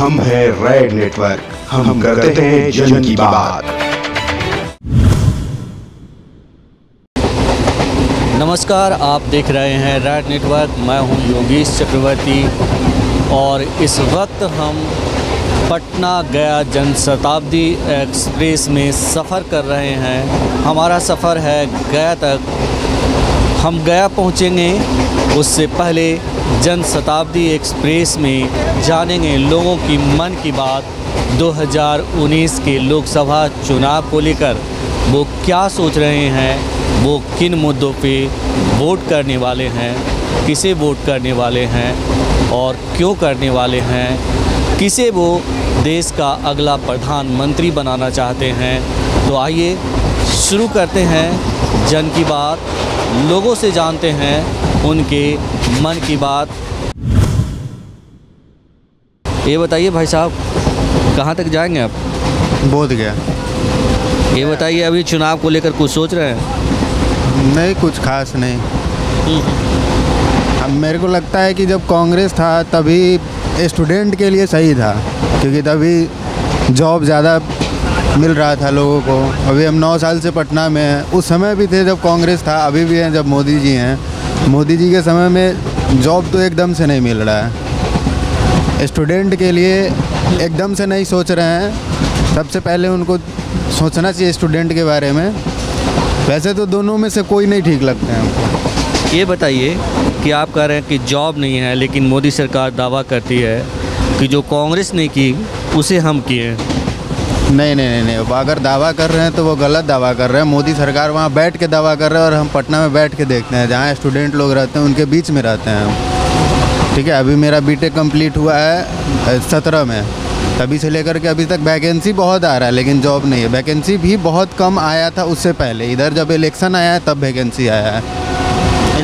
हम हैं red network, हम करते हैं जन की बात। नमस्कार, आप देख रहे हैं रेड नेटवर्क। मैं हूं योगेश चक्रवर्ती और इस वक्त हम पटना गया जनशताब्दी एक्सप्रेस में सफ़र कर रहे हैं। हमारा सफ़र है गया तक। हम गया पहुंचेंगे, उससे पहले जनशताब्दी एक्सप्रेस में जानेंगे लोगों की मन की बात 2019 के लोकसभा चुनाव को लेकर। वो क्या सोच रहे हैं, वो किन मुद्दों पे वोट करने वाले हैं, किसे वोट करने वाले हैं और क्यों करने वाले हैं, किसे वो देश का अगला प्रधानमंत्री बनाना चाहते हैं। तो आइए शुरू करते हैं जन की बात, लोगों से जानते हैं उनके मन की बात। ये बताइए भाई साहब, कहाँ तक जाएंगे आप? बोध गया। ये बताइए, अभी चुनाव को लेकर कुछ सोच रहे हैं? नहीं, कुछ खास नहीं। अब मेरे को लगता है कि जब कांग्रेस था तभी स्टूडेंट के लिए सही था, क्योंकि तभी जॉब ज़्यादा मिल रहा था लोगों को। अभी हम 9 साल से पटना में हैं। उस समय भी थे जब कांग्रेस था, अभी भी हैं जब मोदी जी हैं। मोदी जी के समय में जॉब तो एकदम से नहीं मिल रहा है। स्टूडेंट के लिए एकदम से नहीं सोच रहे हैं। सबसे पहले उनको सोचना चाहिए स्टूडेंट के बारे में। वैसे तो दोनों में से कोई नहीं ठीक लगते हैं हमको। ये बताइए कि आप कह रहे हैं कि जॉब नहीं है, लेकिन मोदी सरकार दावा करती है कि जो कांग्रेस ने की उसे हम किए। नहीं, अगर दावा कर रहे हैं तो वो गलत दावा कर रहे हैं। मोदी सरकार वहाँ बैठ के दावा कर रहे हैं और हम पटना में बैठ के देखते हैं, जहाँ स्टूडेंट लोग रहते हैं उनके बीच में रहते हैं हम। ठीक है, अभी मेरा बीटेक कंप्लीट हुआ है 17 में। तभी से लेकर के अभी तक वैकेंसी बहुत आ रहा है, लेकिन जॉब नहीं है। वैकेंसी भी बहुत कम आया था उससे पहले। इधर जब इलेक्शन आया है तब वैकेंसी आया है।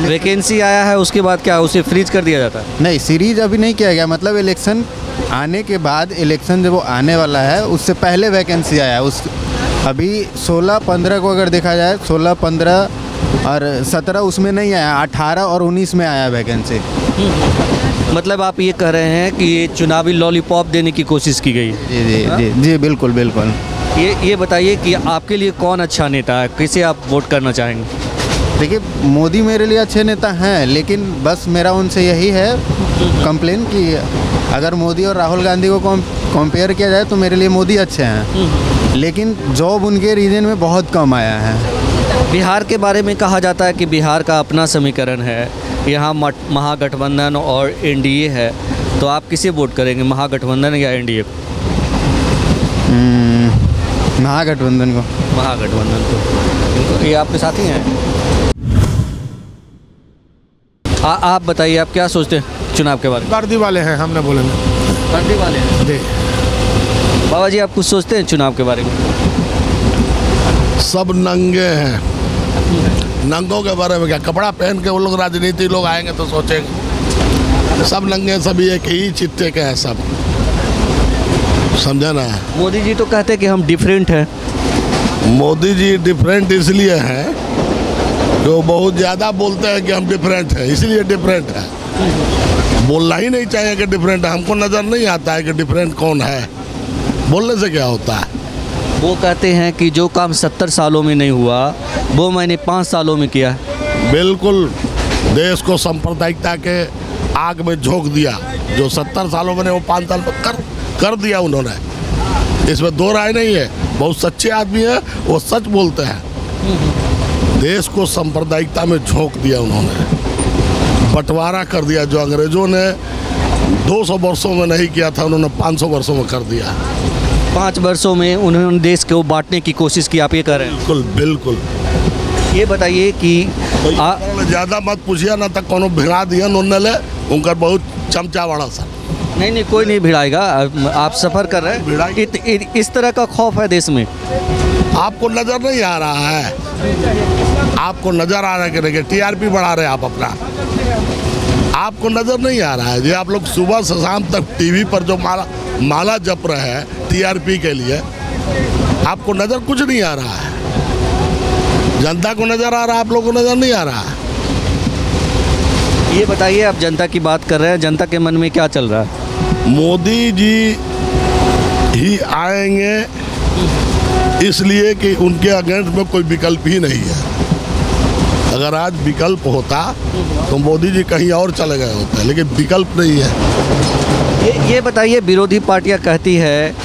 वैकेंसी आया है, उसके बाद क्या उसे फ्रीज कर दिया जाता है? नहीं, सीरीज अभी नहीं किया गया। मतलब इलेक्शन आने के बाद, इलेक्शन जब वो आने वाला है उससे पहले वैकेंसी आया है। उस अभी 16-15 को अगर देखा जाए, 16, 15 और 17 उसमें नहीं आया, 18 और 19 में आया वैकेंसी। मतलब आप ये कह रहे हैं कि ये चुनावी लॉलीपॉप देने की कोशिश की गई? जी, बिल्कुल। ये बताइए कि आपके लिए कौन अच्छा नेता है, किसे आप वोट करना चाहेंगे? देखिए, मोदी मेरे लिए अच्छे नेता हैं, लेकिन बस मेरा उनसे यही है कंप्लेन कि अगर मोदी और राहुल गांधी को कंपेयर किया जाए तो मेरे लिए मोदी अच्छे हैं, लेकिन जॉब उनके रीजन में बहुत कम आया है। बिहार के बारे में कहा जाता है कि बिहार का अपना समीकरण है, यहाँ महागठबंधन और एनडीए है। तो आप किसे वोट करेंगे, महागठबंधन या एनडीए को? महागठबंधन को। महागठबंधन को। ये आपके साथी हैं? आप बताइए, आप क्या सोचते हैं चुनाव के बारे में? वर्दी वाले हैं, हमने बोले ना। वर्दी वाले हैं जी। बाबा जी, आप कुछ सोचते हैं चुनाव के बारे में? सब नंगे हैं। नंगों के बारे में क्या, कपड़ा पहन के वो लोग राजनीति लोग आएंगे तो सोचेंगे। सब नंगे, सभी एक ही चिट्टे के हैं सब, समझा ना। मोदी जी तो कहते हैं कि हम डिफरेंट हैं। मोदी जी डिफरेंट इसलिए हैं जो बहुत ज़्यादा बोलते हैं कि हम डिफरेंट हैं, इसलिए डिफरेंट है। बोलना ही नहीं चाहिए कि डिफरेंट है। हमको नज़र नहीं आता है कि डिफरेंट कौन है। बोलने से क्या होता है? वो कहते हैं कि जो काम 70 सालों में नहीं हुआ वो मैंने 5 सालों में किया है। बिल्कुल, देश को सांप्रदायिकता के आग में झोंक दिया। जो 70 सालों में वो 5 साल में कर दिया उन्होंने। इसमें दो राय नहीं है। बहुत सच्चे आदमी है, वो सच बोलते हैं। देश को सांप्रदायिकता में झोंक दिया उन्होंने, बंटवारा कर दिया। जो अंग्रेजों ने 200 वर्षों में नहीं किया था, उन्होंने 500 वर्षों में कर दिया। 5 वर्षों में उन्होंने देश को बांटने की कोशिश की, आप ये कर रहे हैं? बिल्कुल। ये बताइए कि ज़्यादा मत पूछिए ना, तक कोनो भिड़ा दिया उन्होंने, उनका बहुत चमचा बड़ा सा। नहीं, कोई नहीं भिड़ाएगा। आप सफ़र कर रहे हैं, इस तरह का खौफ है देश में। आपको नज़र नहीं आ रहा है? आपको नज़र आ रहा है कि टीआरपी बढ़ा रहे हैं आप अपना। आपको नज़र नहीं आ रहा है जी। आप लोग सुबह से शाम तक टीवी पर जो माला जप रहे हैं टीआरपी के लिए, आपको नज़र कुछ नहीं आ रहा है। जनता को नज़र आ रहा है, आप लोगों को नज़र नहीं आ रहा है। ये बताइए, आप जनता की बात कर रहे हैं, जनता के मन में क्या चल रहा है? मोदी जी ही आएंगे, इसलिए कि उनके अगेंस्ट में कोई विकल्प ही नहीं है। अगर आज विकल्प होता तो मोदी जी कहीं और चले गए होते, लेकिन विकल्प नहीं है। ये बताइए, विरोधी पार्टियां कहती है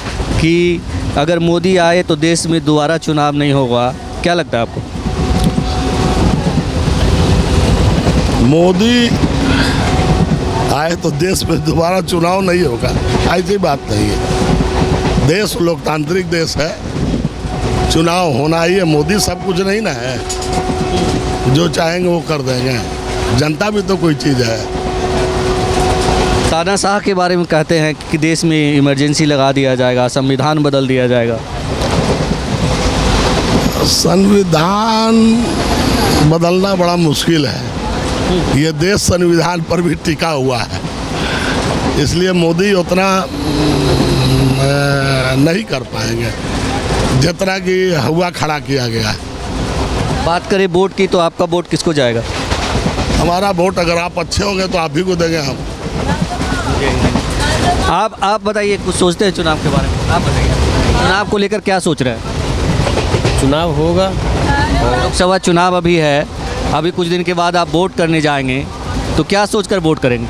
कि अगर मोदी आए तो देश में दोबारा चुनाव नहीं होगा, क्या लगता है आपको? मोदी आए तो देश में दोबारा चुनाव नहीं होगा, ऐसी बात नहीं है। देश लोकतांत्रिक देश है, चुनाव होना ही है। मोदी सब कुछ नहीं ना है, जो चाहेंगे वो कर देंगे। जनता भी तो कोई चीज़ है। तानाशाह के बारे में कहते हैं कि देश में इमरजेंसी लगा दिया जाएगा, संविधान बदल दिया जाएगा। संविधान बदलना बड़ा मुश्किल है। ये देश संविधान पर भी टिका हुआ है, इसलिए मोदी उतना नहीं कर पाएंगे जितना कि हुआ खड़ा किया गया। बात करें वोट की, तो आपका वोट किसको जाएगा? हमारा वोट अगर आप अच्छे होंगे तो आप ही को देंगे हम। आप बताइए, कुछ सोचते हैं चुनाव के बारे में? आप बताइए, चुनाव को लेकर क्या सोच रहे हैं? चुनाव होगा, लोकसभा चुनाव अभी है, अभी कुछ दिन के बाद आप वोट करने जाएंगे, तो क्या सोचकर वोट करेंगे?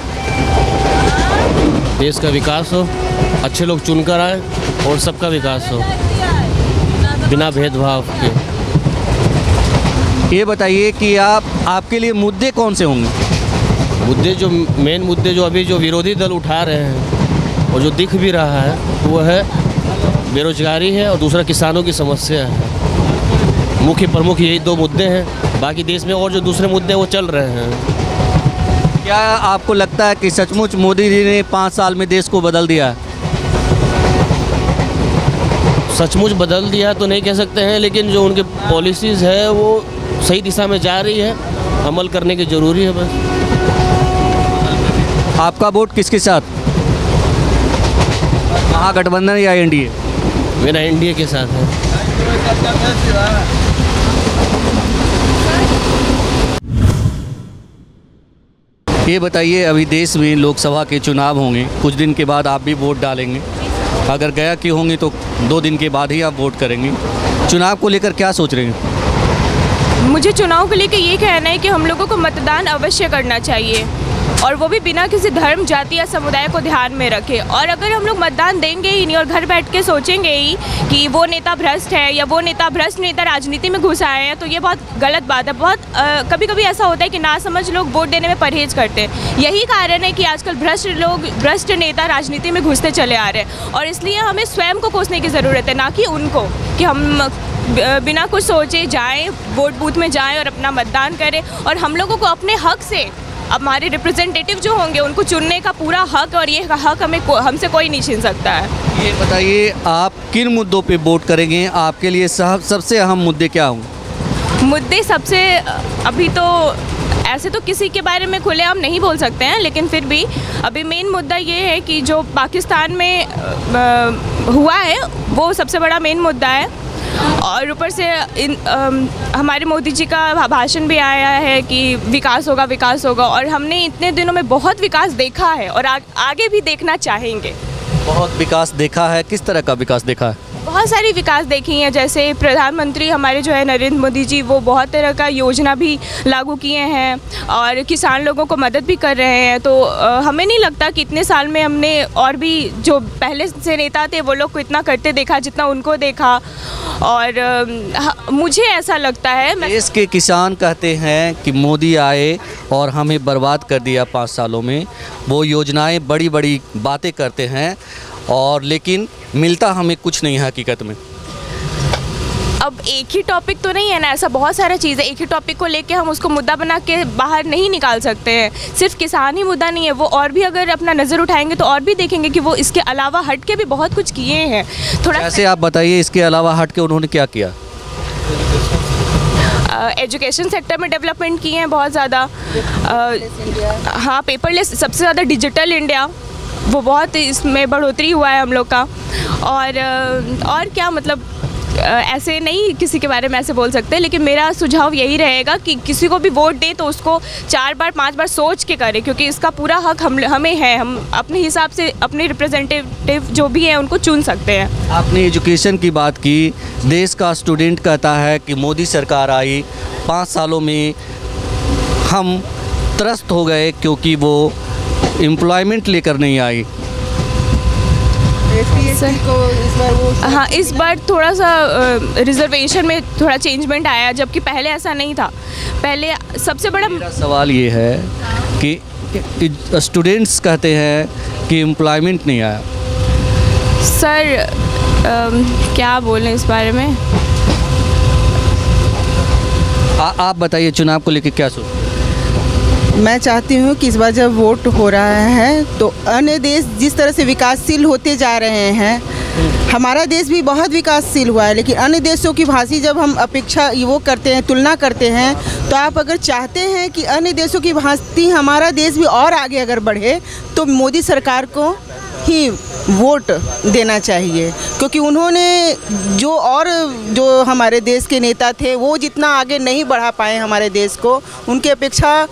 देश का विकास हो, अच्छे लोग चुनकर आए और सबका विकास हो बिना भेदभाव के। ये बताइए कि आपके लिए मुद्दे कौन से होंगे? मुद्दे जो मेन मुद्दे जो अभी जो विरोधी दल उठा रहे हैं और जो दिख भी रहा है वो है बेरोजगारी है और दूसरा किसानों की समस्या है। मुख्य प्रमुख यही दो मुद्दे हैं, बाकी देश में और जो दूसरे मुद्दे वो चल रहे हैं। क्या आपको लगता है कि सचमुच मोदी जी ने 5 साल में देश को बदल दिया? सचमुच बदल दिया तो नहीं कह सकते हैं, लेकिन जो उनके पॉलिसीज़ है वो सही दिशा में जा रही है, अमल करने की ज़रूरी है बस। आपका वोट किसके साथ? महागठबंधन या एनडीए? मेरा एनडीए के साथ है। ये बताइए, अभी देश में लोकसभा के चुनाव होंगे, कुछ दिन के बाद आप भी वोट डालेंगे। अगर गया की होंगी तो 2 दिन के बाद ही आप वोट करेंगे। चुनाव को लेकर क्या सोच रहे हैं? मुझे चुनाव को लेकर ये कहना है कि हम लोगों को मतदान अवश्य करना चाहिए, और वो भी बिना किसी धर्म, जाति या समुदाय को ध्यान में रखे। और अगर हम लोग मतदान देंगे ही नहीं और घर बैठ के सोचेंगे ही कि वो नेता भ्रष्ट है या वो नेता भ्रष्ट नेता राजनीति में घुस आए हैं, तो ये बहुत गलत बात है। बहुत कभी कभी ऐसा होता है कि नासमझ लोग वोट देने में परहेज करते हैं। यही कारण है कि आजकल भ्रष्ट नेता राजनीति में घुसते चले आ रहे हैं, और इसलिए हमें स्वयं को कोसने की ज़रूरत है, ना कि उनको, कि हम बिना कुछ सोचे जाएं, वोट बूथ में जाएं और अपना मतदान करें। और हम लोगों को अपने हक से, अब हमारे रिप्रेजेंटेटिव जो होंगे उनको चुनने का पूरा हक, और ये हक हमसे कोई नहीं छीन सकता है। ये बताइए, आप किन मुद्दों पे वोट करेंगे? आपके लिए सबसे अहम मुद्दे क्या होंगे? मुद्दे सबसे, अभी तो ऐसे तो किसी के बारे में खुलेआम नहीं बोल सकते हैं, लेकिन फिर भी अभी मेन मुद्दा ये है कि जो पाकिस्तान में हुआ है वो सबसे बड़ा मेन मुद्दा है। और ऊपर से हमारे मोदी जी का भाषण भी आया है कि विकास होगा, विकास होगा, और हमने इतने दिनों में बहुत विकास देखा है और आगे भी देखना चाहेंगे। बहुत विकास देखा है, किस तरह का विकास देखा है? बहुत सारी विकास देखी हैं, जैसे प्रधानमंत्री हमारे जो है नरेंद्र मोदी जी, वो बहुत तरह का योजना भी लागू किए हैं और किसान लोगों को मदद भी कर रहे हैं। तो हमें नहीं लगता कि इतने साल में हमने और भी जो पहले से नेता थे वो लोग को इतना करते देखा जितना उनको देखा। और मुझे ऐसा लगता है, देश के किसान कहते हैं कि मोदी आए और हमें बर्बाद कर दिया 5 सालों में। वो योजनाएं बड़ी बड़ी बातें करते हैं और लेकिन मिलता हमें कुछ नहीं है हकीकत में। अब एक ही टॉपिक तो नहीं है ना, ऐसा बहुत सारा चीज़ है। एक ही टॉपिक को लेके हम उसको मुद्दा बना के बाहर नहीं निकाल सकते हैं। सिर्फ किसान ही मुद्दा नहीं है, वो और भी अगर अपना नज़र उठाएंगे तो और भी देखेंगे कि वो इसके अलावा हट के भी बहुत कुछ किए हैं। थोड़ा ऐसे आप बताइए, इसके अलावा हट के उन्होंने क्या किया? एजुकेशन सेक्टर में डेवलपमेंट किए हैं बहुत ज़्यादा। हाँ, पेपरलेस, सबसे ज़्यादा डिजिटल इंडिया, वो बहुत इसमें बढ़ोतरी हुआ है हम लोग का। और क्या मतलब, ऐसे नहीं किसी के बारे में ऐसे बोल सकते, लेकिन मेरा सुझाव यही रहेगा कि किसी को भी वोट दे तो उसको 4 बार 5 बार सोच के करे, क्योंकि इसका पूरा हक हमें है। हम अपने हिसाब से अपने रिप्रेजेंटेटिव जो भी हैं उनको चुन सकते हैं। आपने एजुकेशन की बात की। देश का स्टूडेंट कहता है कि मोदी सरकार आई 5 सालों में हम त्रस्त हो गए क्योंकि वो एम्प्लॉयमेंट लेकर नहीं आई। हाँ, इस बार थोड़ा सा रिजर्वेशन में थोड़ा चेंजमेंट आया, जबकि पहले ऐसा नहीं था। पहले सबसे बड़ा मेरा सवाल ये है कि स्टूडेंट्स कहते हैं कि एम्प्लॉयमेंट नहीं आया। सर क्या बोलें इस बारे में? आप बताइए, चुनाव को लेकर क्या सोचते हैं? मैं चाहती हूँ कि इस बार जब वोट हो रहा है तो अन्य देश जिस तरह से विकासशील होते जा रहे हैं, हमारा देश भी बहुत विकासशील हुआ है, लेकिन अन्य देशों की भांति जब हम अपेक्षा वो करते हैं, तुलना करते हैं, तो आप अगर चाहते हैं कि अन्य देशों की भांति हमारा देश भी और आगे अगर बढ़े तो मोदी सरकार को ही वोट देना चाहिए, क्योंकि उन्होंने जो हमारे देश के नेता थे वो जितना आगे नहीं बढ़ा पाए हमारे देश को, उनकी अपेक्षा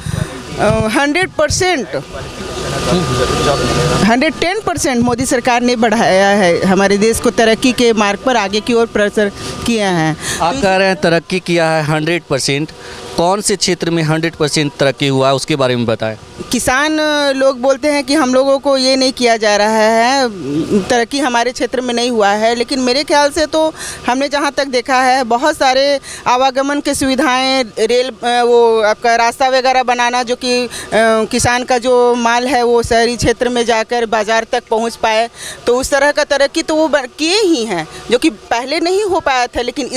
110% मोदी सरकार ने बढ़ाया है, हमारे देश को तरक्की के मार्ग पर आगे की ओर प्रसर किया है। आप कह रहे हैं तरक्की किया है 100%, कौन से क्षेत्र में 100% तरक्की हुआ है उसके बारे में बताएं। किसान लोग बोलते हैं कि हम लोगों को ये नहीं किया जा रहा है, तरक्की हमारे क्षेत्र में नहीं हुआ है, लेकिन मेरे ख्याल से तो हमने जहाँ तक देखा है बहुत सारे आवागमन की सुविधाएं, रेल वो आपका रास्ता वगैरह बनाना, जो कि किसान का जो माल है वो शहरी क्षेत्र में जाकर बाज़ार तक पहुँच पाए, तो उस तरह का तरक्की तो वो किए ही हैं जो कि पहले नहीं हो पाया था, लेकिन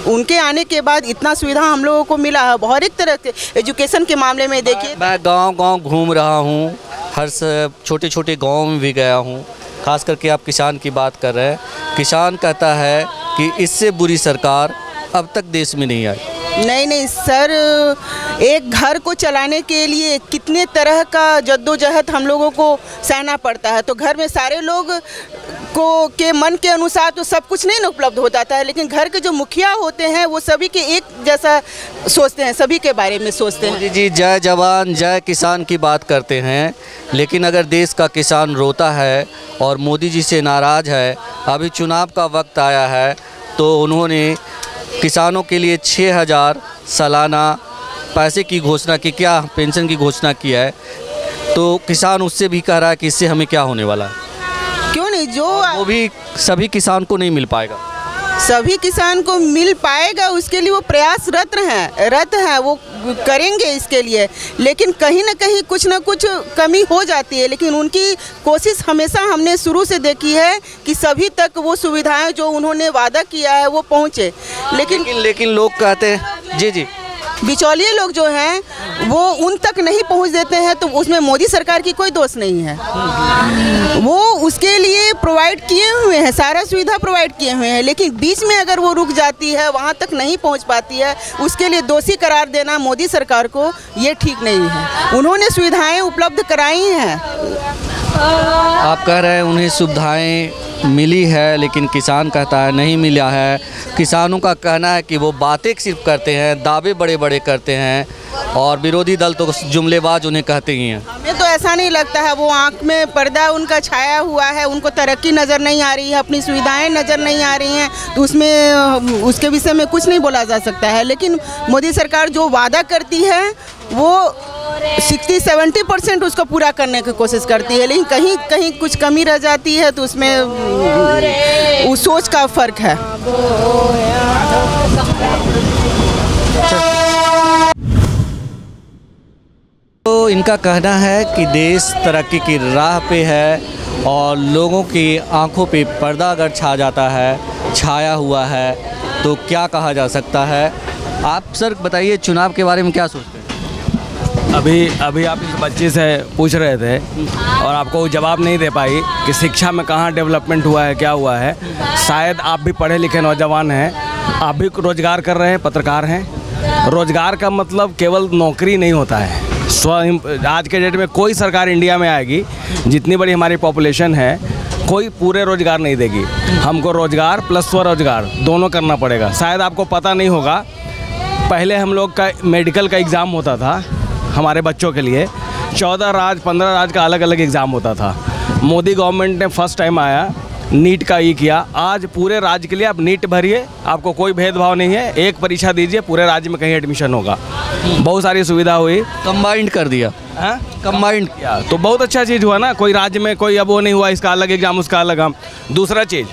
उनके आने के बाद इतना सुविधा हम लोगों को मिला है। बहुत एक तरह के एजुकेशन के मामले में देखिए, मैं गांव घूम रहा हूं, हर छोटे छोटे गांव में भी गया हूं, खास करके आप किसान की बात कर रहे हैं। किसान कहता है कि इससे बुरी सरकार अब तक देश में नहीं आई। नहीं सर, एक घर को चलाने के लिए कितने तरह का जद्दोजहद हम लोगों को सहना पड़ता है, तो घर में सारे लोग के मन के अनुसार तो सब कुछ नहीं उपलब्ध होता था, लेकिन घर के जो मुखिया होते हैं वो सभी के एक जैसा सोचते हैं, सभी के बारे में सोचते हैं। मोदी जी जय जवान जय किसान की बात करते हैं, लेकिन अगर देश का किसान रोता है और मोदी जी से नाराज़ है, अभी चुनाव का वक्त आया है तो उन्होंने किसानों के लिए 6,000 सालाना पैसे की घोषणा की, क्या पेंशन की घोषणा की है, तो किसान उससे भी कह रहा है कि इससे हमें क्या होने वाला है। क्यों नहीं, जो वो भी सभी किसान को नहीं मिल पाएगा। सभी किसान को मिल पाएगा, उसके लिए वो प्रयासरत हैं, वो करेंगे इसके लिए, लेकिन कहीं ना कहीं कुछ ना कुछ कमी हो जाती है, लेकिन उनकी कोशिश हमेशा हमने शुरू से देखी है कि सभी तक वो सुविधाएं जो उन्होंने वादा किया है वो पहुँचे, लेकिन लोग कहते हैं जी बिचौलिए लोग जो हैं वो उन तक नहीं पहुंच देते हैं, तो उसमें मोदी सरकार की कोई दोष नहीं है। वो उसके लिए प्रोवाइड किए हुए हैं, सारा सुविधा प्रोवाइड किए हुए हैं, लेकिन बीच में अगर वो रुक जाती है, वहां तक नहीं पहुंच पाती है, उसके लिए दोषी करार देना मोदी सरकार को ये ठीक नहीं है। उन्होंने सुविधाएं उपलब्ध कराई हैं। आप कह रहे हैं उन्हें सुविधाएं मिली है, लेकिन किसान कहता है नहीं मिला है। किसानों का कहना है कि वो बातें सिर्फ करते हैं, दावे बड़े बड़े करते हैं, और विरोधी दल तो जुमलेबाज उन्हें कहते ही हैं। हमें तो ऐसा नहीं लगता है, वो आंख में पर्दा उनका छाया हुआ है, उनको तरक्की नज़र नहीं आ रही है, अपनी सुविधाएं नज़र नहीं आ रही हैं, तो उसमें उसके विषय में कुछ नहीं बोला जा सकता है। लेकिन मोदी सरकार जो वादा करती है वो 60-70% उसको पूरा करने की कोशिश करती है, लेकिन कहीं कहीं कुछ कमी रह जाती है, तो उसमें उस सोच का फ़र्क है। तो इनका कहना है कि देश तरक्की की राह पे है और लोगों की आंखों पे पर्दा अगर छाया हुआ है तो क्या कहा जा सकता है। आप सर बताइए, चुनाव के बारे में क्या सोचते हैं? अभी आप इस बच्चे से पूछ रहे थे और आपको जवाब नहीं दे पाई कि शिक्षा में कहाँ डेवलपमेंट हुआ है, क्या हुआ है। शायद आप भी पढ़े लिखे नौजवान हैं, आप भी रोज़गार कर रहे हैं, पत्रकार हैं। रोज़गार का मतलब केवल नौकरी नहीं होता है। आज के डेट में कोई सरकार इंडिया में आएगी, जितनी बड़ी हमारी पॉपुलेशन है, कोई पूरे रोजगार नहीं देगी। हमको रोजगार प्लस स्वरोजगार दोनों करना पड़ेगा। शायद आपको पता नहीं होगा, पहले हम लोग का मेडिकल का एग्ज़ाम होता था हमारे बच्चों के लिए, 14 राज्य 15 राज्य का अलग अलग एग्ज़ाम होता था। मोदी गवर्नमेंट ने फर्स्ट टाइम आया नीट का ये किया। आज पूरे राज्य के लिए आप नीट भरिए, आपको कोई भेदभाव नहीं है, एक परीक्षा दीजिए, पूरे राज्य में कहीं एडमिशन होगा। बहुत सारी सुविधा हुई, कंबाइंड कर दिया। हाँ कंबाइंड किया तो बहुत अच्छा चीज़ हुआ ना। कोई राज्य में कोई अब वो नहीं हुआ इसका अलग एग्ज़ाम उसका अलग हम। दूसरा चीज़,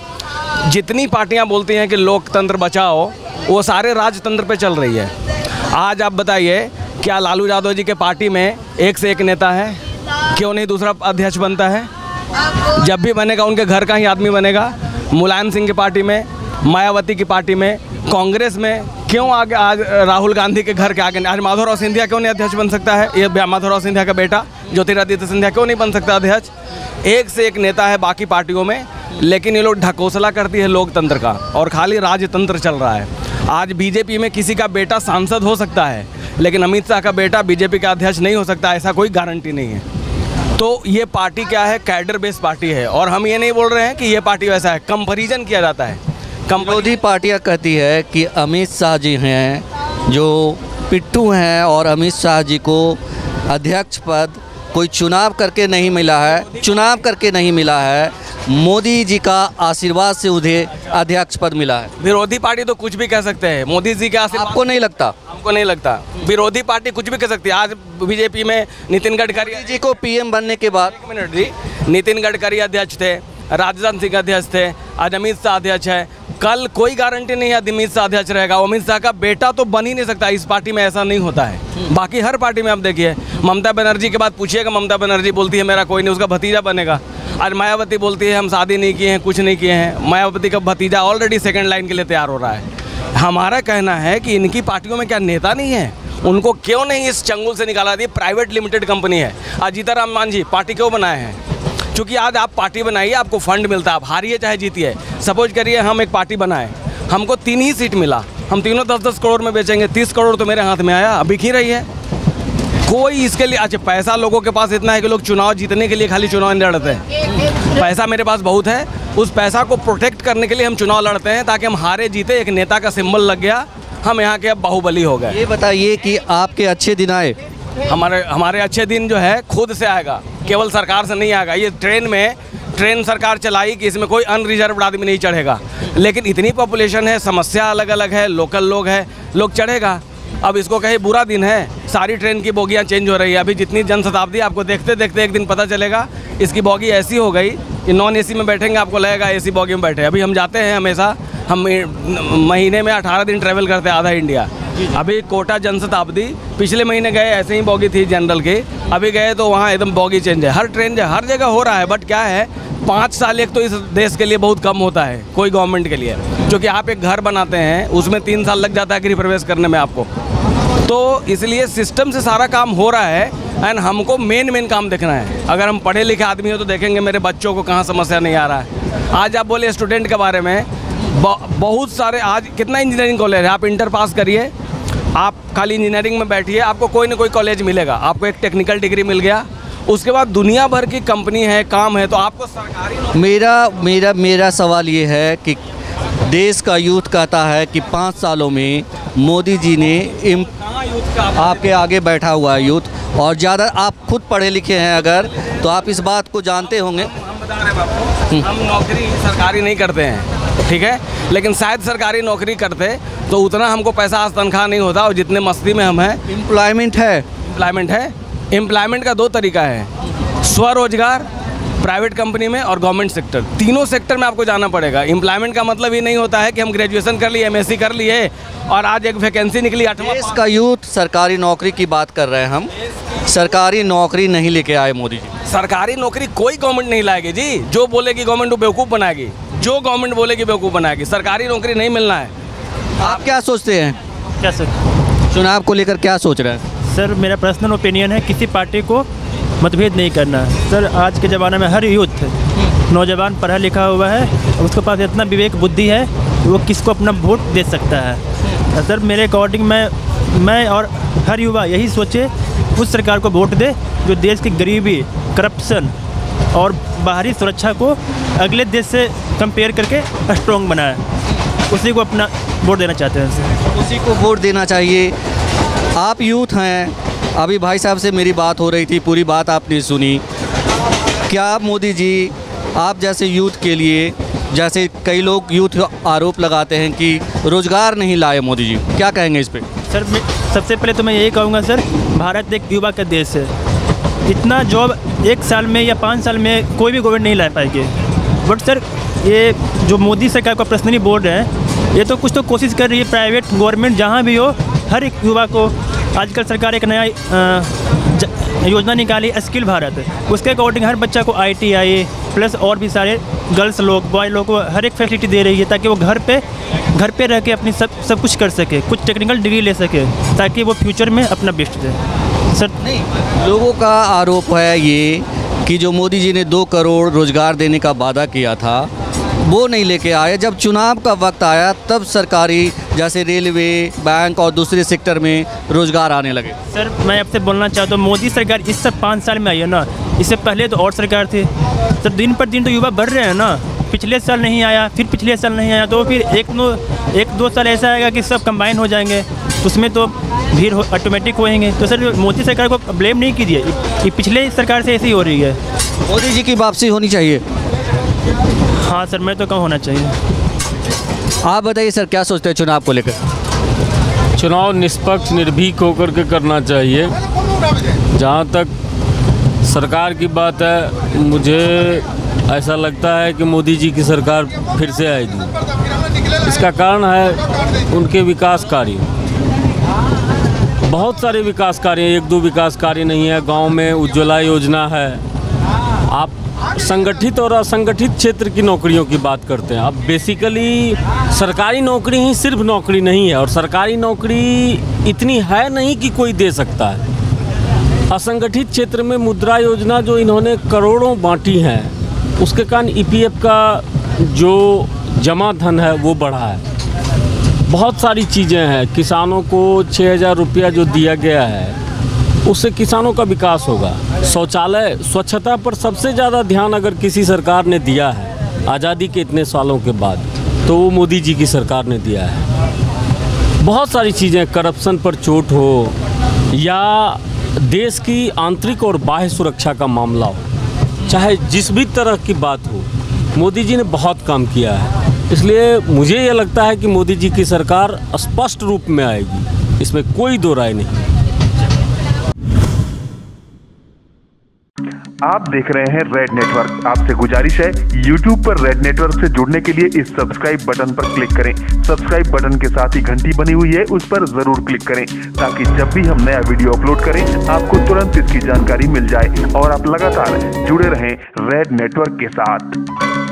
जितनी पार्टियां बोलती हैं कि लोकतंत्र बचाओ, वो सारे राजतंत्र पे चल रही है। आज आप बताइए, क्या लालू यादव जी के पार्टी में एक से एक नेता है? क्यों नहीं दूसरा अध्यक्ष बनता है? जब भी बनेगा उनके घर का ही आदमी बनेगा। मुलायम सिंह की पार्टी में, मायावती की पार्टी में, कांग्रेस में क्यों आगे आज राहुल गांधी के घर के आगे आज माधवराव सिंधिया क्यों नहीं अध्यक्ष बन सकता है? ये माधवराव सिंधिया का बेटा ज्योतिरादित्य सिंधिया क्यों नहीं बन सकता अध्यक्ष? एक से एक नेता है बाकी पार्टियों में, लेकिन ये लोग ढकोसला करती है लोकतंत्र का और खाली राजतंत्र चल रहा है। आज बीजेपी में किसी का बेटा सांसद हो सकता है, लेकिन अमित शाह का बेटा बीजेपी का अध्यक्ष नहीं हो सकता, ऐसा कोई गारंटी नहीं है। तो ये पार्टी क्या है? कैडर बेस्ड पार्टी है। और हम ये नहीं बोल रहे हैं कि ये पार्टी वैसा है, कंपैरिजन किया जाता है। विरोधी पार्टियां कहती है कि अमित शाह जी हैं जो पिट्ठू हैं और अमित शाह जी को अध्यक्ष पद कोई चुनाव करके नहीं मिला है, मोदी जी का आशीर्वाद से उन्हें अध्यक्ष पद मिला है। विरोधी पार्टी तो कुछ भी कह सकते हैं, मोदी जी के आशीर्वाद। आपको नहीं लगता? हमको नहीं लगता। विरोधी पार्टी कुछ भी कह सकती है। आज बीजेपी में नितिन गडकरी जी को पीएम बनने के बाद, एक मिनट जी, नितिन गडकरी अध्यक्ष थे, राजनाथ सिंह अध्यक्ष थे, आज अमित शाह अध्यक्ष है। कल कोई गारंटी नहीं है अमित शाह अध्यक्ष रहेगा। अमित शाह का बेटा तो बन ही नहीं सकता, इस पार्टी में ऐसा नहीं होता है। बाकी हर पार्टी में आप देखिए, ममता बनर्जी के बाद पूछिएगा, ममता बनर्जी बोलती है मेरा कोई नहीं, उसका भतीजा बनेगा। आज मायावती बोलती है हम शादी नहीं किए हैं, कुछ नहीं किए हैं। मायावती का भतीजा ऑलरेडी सेकंड लाइन के लिए तैयार हो रहा है। हमारा कहना है कि इनकी पार्टियों में क्या नेता नहीं है? उनको क्यों नहीं इस चंगुल से निकाला दिया? प्राइवेट लिमिटेड कंपनी है। आज जीताराम मांझी पार्टी क्यों बनाए हैं? क्योंकि आज आप पार्टी बनाइए, आपको फंड मिलता है, आप हारिए चाहे जीतिए। सपोज करिए हम एक पार्टी बनाए, हमको 3 ही सीट मिला, हम तीनों 10-10 करोड़ में बेचेंगे, 30 करोड़ तो मेरे हाथ में आया, अभी ही रही है। कोई इसके लिए अच्छा पैसा लोगों के पास इतना है कि लोग चुनाव जीतने के लिए खाली चुनाव नहीं लड़ते हैं। पैसा मेरे पास बहुत है, उस पैसा को प्रोटेक्ट करने के लिए हम चुनाव लड़ते हैं, ताकि हम हारे जीते। एक नेता का सिंबल लग गया, हम यहाँ के अब बाहुबली हो गए। ये बताइए कि आपके अच्छे दिन आए? हमारे अच्छे दिन जो है खुद से आएगा, केवल सरकार से नहीं आएगा। ये ट्रेन सरकार चलाई कि इसमें कोई अनरिजर्व्ड आदमी नहीं चढ़ेगा, लेकिन इतनी पॉपुलेशन है, समस्या अलग अलग है, लोकल लोग हैं, लोग चढ़ेगा। अब इसको कहे बुरा दिन है, सारी ट्रेन की बोगियाँ चेंज हो रही है। अभी जितनी जनशताब्दी आपको देखते देखते एक दिन पता चलेगा इसकी बोगी ऐसी हो गई कि नॉन एसी में बैठेंगे आपको लगेगा एसी बोगी में बैठे। अभी हम जाते हैं हमेशा, हम महीने में 18 दिन ट्रैवल करते हैं आधा इंडिया। अभी कोटा जनशताब्दी पिछले महीने गए, ऐसे ही बोगी थी जनरल की, अभी गए तो वहाँ एकदम बोगी चेंज है। हर ट्रेन हर जगह हो रहा है, बट क्या है 5 साल एक तो इस देश के लिए बहुत कम होता है, कोई गवर्नमेंट के लिए। क्योंकि आप एक घर बनाते हैं उसमें 3 साल लग जाता है गृह प्रवेश करने में आपको। तो इसलिए सिस्टम से सारा काम हो रहा है एंड हमको मेन काम देखना है। अगर हम पढ़े लिखे आदमी हो तो देखेंगे मेरे बच्चों को कहाँ समस्या नहीं आ रहा है। आज आप बोले स्टूडेंट के बारे में, बहुत सारे आज कितना इंजीनियरिंग कॉलेज है, आप इंटर पास करिए, आप खाली इंजीनियरिंग में बैठिए, आपको कोई ना कोई कॉलेज मिलेगा। आपको एक टेक्निकल डिग्री मिल गया, उसके बाद दुनिया भर की कंपनी है, काम है, तो आपको सरकारी मेरा सवाल ये है कि देश का यूथ कहता है कि 5 सालों में मोदी जी ने आपके आगे बैठा हुआ है यूथ, और ज़्यादा आप खुद पढ़े लिखे हैं अगर, तो आप इस बात को जानते होंगे। हम बता रहे हैं बाबू, हम नौकरी सरकारी नहीं करते हैं, ठीक है, लेकिन शायद सरकारी नौकरी करते तो उतना हमको पैसा आज तनख्वाह नहीं होता, और जितने मस्ती में हम हैं। एम्प्लॉयमेंट है। एम्प्लॉयमेंट का 2 तरीका है, स्वरोजगार प्राइवेट कंपनी में और गवर्नमेंट सेक्टर, तीनों सेक्टर में आपको जाना पड़ेगा। एम्प्लॉयमेंट का मतलब ये नहीं होता है कि हम ग्रेजुएशन कर लिए, MSc कर लिए और आज एक वैकेंसी निकली 8वां। देश का यूथ सरकारी नौकरी की बात कर रहे हैं हम, सरकारी नौकरी नहीं लेके आए मोदी जी। सरकारी नौकरी कोई गवर्नमेंट नहीं लाएगी जी, जो बोलेगी गवर्नमेंट वो बेवकूफ़ बनाएगी, जो गवर्नमेंट बोलेगी बेवकूफ़ बनाएगी। सरकारी नौकरी नहीं मिलना है। आप क्या सोचते हैं? क्या सर? चुनाव को लेकर क्या सोच रहे हैं? सर मेरा पर्सनल ओपिनियन है, किसी पार्टी को मतभेद नहीं करना है। सर आज के ज़माने में हर यूथ नौजवान पढ़ा लिखा हुआ है, उसके पास इतना विवेक बुद्धि है, वो किसको अपना वोट दे सकता है। सर मेरे अकॉर्डिंग मैं और हर युवा यही सोचे उस सरकार को वोट दे जो देश की गरीबी, करप्शन और बाहरी सुरक्षा को अगले देश से कंपेयर करके स्ट्रॉन्ग बनाए, उसी को अपना वोट देना चाहते हैं सर। उसी को वोट देना चाहिए। आप यूथ हैं, अभी भाई साहब से मेरी बात हो रही थी, पूरी बात आपने सुनी। क्या मोदी जी आप जैसे यूथ के लिए, जैसे कई लोग यूथ आरोप लगाते हैं कि रोज़गार नहीं लाए मोदी जी, क्या कहेंगे इस पे? सर सबसे पहले तो मैं यही कहूँगा सर, भारत एक युवा का देश है। इतना जॉब 1 साल में या 5 साल में कोई भी गवर्नमेंट नहीं ला पाएगी। बट सर ये जो मोदी सरकार का पर्सनली बोल रहे हैं, ये तो कुछ तो कोशिश कर रही है, प्राइवेट गवर्नमेंट जहाँ भी हो हर एक युवा को। आजकल सरकार एक नया योजना निकाली स्किल भारत, उसके अकॉर्डिंग हर बच्चा को ITI प्लस और भी सारे गर्ल्स लोग बॉय लोग को हर एक फैसिलिटी दे रही है, ताकि वो घर पे रह के अपनी सब कुछ कर सके, कुछ टेक्निकल डिग्री ले सके, ताकि वो फ्यूचर में अपना बेस्ट दे। सर नहीं, लोगों का आरोप है ये कि जो मोदी जी ने 2 करोड़ रोज़गार देने का वादा किया था वो नहीं लेके आए। जब चुनाव का वक्त आया तब सरकारी जैसे रेलवे, बैंक और दूसरे सेक्टर में रोज़गार आने लगे। सर मैं आपसे बोलना चाहता हूँ, मोदी सरकार इस सब 5 साल में आई है ना, इससे पहले तो और सरकार थी सर। दिन पर दिन तो युवा बढ़ रहे हैं ना, पिछले साल नहीं आया, फिर पिछले साल नहीं आया, तो फिर 1-2 साल ऐसा आएगा कि सब कंबाइन हो जाएंगे, उसमें तो भीड़ ऑटोमेटिक होएंगे। तो सर मोदी सरकार को ब्लेम नहीं कीजिए, ये पिछले सरकार से ऐसी हो रही है। मोदी जी की वापसी होनी चाहिए। हाँ सर, मैं तो कम होना चाहिए। आप बताइए सर, क्या सोचते हैं चुनाव को लेकर? चुनाव निष्पक्ष निर्भीक होकर के करना चाहिए। जहाँ तक सरकार की बात है, मुझे ऐसा लगता है कि मोदी जी की सरकार फिर से आएगी। इसका कारण है उनके विकास कार्य, बहुत सारे विकास कार्य, 1-2 विकास कार्य नहीं है। गांव में उज्ज्वला योजना है। आप संगठित और असंगठित क्षेत्र की नौकरियों की बात करते हैं। अब बेसिकली सरकारी नौकरी ही सिर्फ नौकरी नहीं है, और सरकारी नौकरी इतनी है नहीं कि कोई दे सकता है। असंगठित क्षेत्र में मुद्रा योजना जो इन्होंने करोड़ों बांटी हैं, उसके कारण EPF का जो जमा धन है वो बढ़ा है। बहुत सारी चीज़ें हैं। किसानों को 6,000 रुपया जो दिया गया है, उससे किसानों का विकास होगा। शौचालय, स्वच्छता पर सबसे ज़्यादा ध्यान अगर किसी सरकार ने दिया है आज़ादी के इतने सालों के बाद, तो वो मोदी जी की सरकार ने दिया है। बहुत सारी चीज़ें, करप्शन पर चोट हो या देश की आंतरिक और बाह्य सुरक्षा का मामला हो, चाहे जिस भी तरह की बात हो, मोदी जी ने बहुत काम किया है। इसलिए मुझे ये लगता है कि मोदी जी की सरकार स्पष्ट रूप में आएगी, इसमें कोई दो राय नहीं। आप देख रहे हैं रेड नेटवर्क। आपसे गुजारिश है, YouTube पर रेड नेटवर्क से जुड़ने के लिए इस सब्सक्राइब बटन पर क्लिक करें। सब्सक्राइब बटन के साथ ही घंटी बनी हुई है, उस पर जरूर क्लिक करें, ताकि जब भी हम नया वीडियो अपलोड करें आपको तुरंत इसकी जानकारी मिल जाए और आप लगातार जुड़े रहें रेड नेटवर्क के साथ।